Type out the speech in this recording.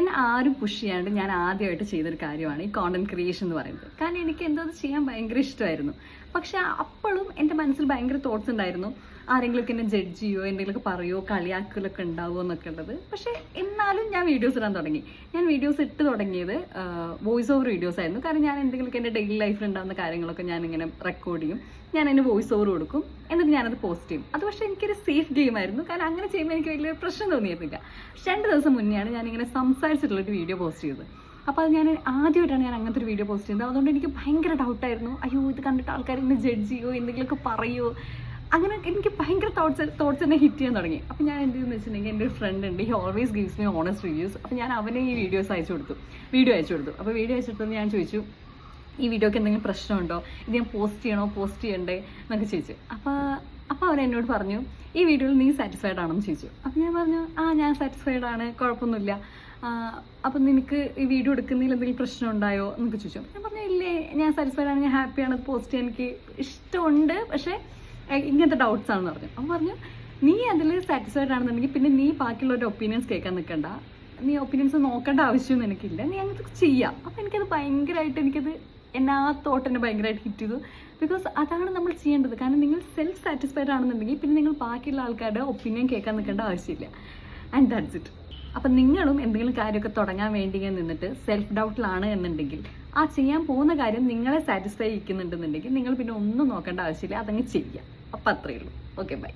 എന്നെ ആരും പുഷ് ചെയ്യാണ്ട് ഞാൻ ആദ്യമായിട്ട് ചെയ്തൊരു കാര്യമാണ് ഈ കോണ്ടന്റ് ക്രിയേഷൻ എന്ന് പറയുന്നത്. കാരണം എനിക്ക് എന്തോ അത് ചെയ്യാൻ ഭയങ്കര ഇഷ്ടമായിരുന്നു. പക്ഷെ അപ്പോഴും എൻ്റെ മനസ്സിൽ ഭയങ്കര തോട്ട്സ് ഉണ്ടായിരുന്നു, ആരെങ്കിലുമൊക്കെ എന്നെ ജഡ്ജ് ചെയ്യുമോ, എന്തെങ്കിലുമൊക്കെ പറയുമോ, കളിയാക്കലൊക്കെ ഉണ്ടാവുമോ എന്നൊക്കെ ഉള്ളത്. പക്ഷേ എന്നാലും ഞാൻ വീഡിയോസ് ഇടാൻ തുടങ്ങി. ഞാൻ വീഡിയോസ് ഇട്ട് തുടങ്ങിയത് വോയിസ് ഓവർ വീഡിയോസ് ആയിരുന്നു. കാരണം ഞാൻ എന്തെങ്കിലുമൊക്കെ എൻ്റെ ഡെയിലി ലൈഫിൽ ഉണ്ടാകുന്ന കാര്യങ്ങളൊക്കെ ഞാനിങ്ങനെ റെക്കോർഡ് ചെയ്യും, ഞാൻ അതിന് വോയിസ് ഓവർ കൊടുക്കും, എന്നിട്ട് ഞാനത് പോസ്റ്റ് ചെയ്യും. അത് പക്ഷേ എനിക്കൊരു സേഫ് ഗെയിം ആയിരുന്നു. കാരണം അങ്ങനെ ചെയ്യുമ്പോൾ എനിക്ക് വലിയ പ്രശ്നം തോന്നിയിരുന്നില്ല. 2 ദിവസം മുന്നെയാണ് ഞാനിങ്ങനെ സംസാരിച്ചിട്ടുള്ളൊരു വീഡിയോ പോസ്റ്റ് ചെയ്തത്. അപ്പോൾ അത് ഞാൻ ആദ്യമായിട്ടാണ് ഞാൻ അങ്ങനത്തെ ഒരു വീഡിയോ പോസ്റ്റ് ചെയ്യുന്നത്. അതുകൊണ്ട് എനിക്ക് ഭയങ്കര ഡൗട്ടായിരുന്നു, അയ്യോ ഇത് കണ്ടിട്ട് ആൾക്കാർ എന്നെ ജഡ്ജ് ചെയ്യുമോ, എന്തെങ്കിലുമൊക്കെ പറയുമോ, അങ്ങനെ എനിക്ക് ഭയങ്കര തോട്ട്സ് എന്നെ ഹിറ്റ് ചെയ്യാൻ തുടങ്ങി. അപ്പോൾ ഞാൻ എന്ത് ചെയ്യുമെന്ന് വെച്ചിട്ടുണ്ടെങ്കിൽ, എൻ്റെ ഒരു ഫ്രണ്ട് ഉണ്ട്, he always gives me honest reviews. അപ്പോൾ ഞാൻ അവനെ ഈ വീഡിയോ അയച്ചു കൊടുത്തു. അപ്പോൾ വീഡിയോ അയച്ചെടുത്തത് ഞാൻ ചോദിച്ചു, ഈ വീഡിയോക്ക് എന്തെങ്കിലും പ്രശ്നമുണ്ടോ, ഇത് ഞാൻ പോസ്റ്റ് ചെയ്യണ്ടേ എന്നൊക്കെ ചോദിച്ചു. അപ്പോൾ അവൻ എന്നോട് പറഞ്ഞു, ഈ വീഡിയോയിൽ നീ സാറ്റിസ്ഫൈഡ് ആണെന്ന് ചോദിച്ചു. അപ്പോൾ ഞാൻ പറഞ്ഞു, ഞാൻ സാറ്റിസ്ഫൈഡ് ആണ്, കുഴപ്പമൊന്നുമില്ല. അപ്പം നിനക്ക് ഈ വീഡിയോ എടുക്കുന്നതിൽ എന്തെങ്കിലും പ്രശ്നം ഉണ്ടായോ എന്നൊക്കെ ചോദിച്ചു. ഞാൻ പറഞ്ഞു, ഇല്ലേ, ഞാൻ സാറ്റിസ്ഫൈഡ് ആണ്, ഞാൻ ഹാപ്പിയാണ്, പോസ്റ്റ് ചെയ്യാൻ എനിക്ക് ഇഷ്ടമുണ്ട്, പക്ഷേ ഇങ്ങനത്തെ ഡൗട്ട്സ് ആണെന്ന് പറഞ്ഞു. അപ്പോൾ പറഞ്ഞു, നീ അതിൽ സാറ്റിസ്ഫൈഡ് ആണെന്നുണ്ടെങ്കിൽ പിന്നെ നീ ബാക്കിയുള്ളവരുടെ ഒപ്പീനിയൻസ് കേൾക്കാൻ നിൽക്കണ്ട, നീ ഒപ്പീനിയൻസ് നോക്കേണ്ട ആവശ്യമൊന്നും എനിക്കില്ല, നീ അങ്ങനത്തെ ചെയ്യാം. അപ്പോൾ എനിക്കത് ഭയങ്കരമായിട്ട് എന്നെ ആ തോട്ട് എന്നെ ഭയങ്കരമായിട്ട് ഹിറ്റ് ചെയ്തു. ബിക്കോസ് അതാണ് നമ്മൾ ചെയ്യേണ്ടത്. കാരണം നിങ്ങൾ സെൽഫ് സാറ്റിസ്ഫൈഡ് ആണെന്നുണ്ടെങ്കിൽ പിന്നെ നിങ്ങൾ ബാക്കിയുള്ള ആൾക്കാരുടെ ഒപ്പീനിയൻ കേൾക്കാൻ നിൽക്കേണ്ട ആവശ്യമില്ല. And that's it. അപ്പം നിങ്ങളും എന്തെങ്കിലും കാര്യമൊക്കെ തുടങ്ങാൻ വേണ്ടി നിന്നിട്ട് സെൽഫ് ഡൗട്ടിലാണ് എന്നുണ്ടെങ്കിൽ, ആ ചെയ്യാൻ പോകുന്ന കാര്യം നിങ്ങളെ സാറ്റിസ്ഫൈ ചെയ്യിക്കുന്നുണ്ടെന്നുണ്ടെങ്കിൽ നിങ്ങൾ പിന്നെ ഒന്നും നോക്കേണ്ട ആവശ്യമില്ല, അതങ്ങ് ചെയ്യുക. അപ്പം അത്രയേ ഉള്ളൂ. Okay, by.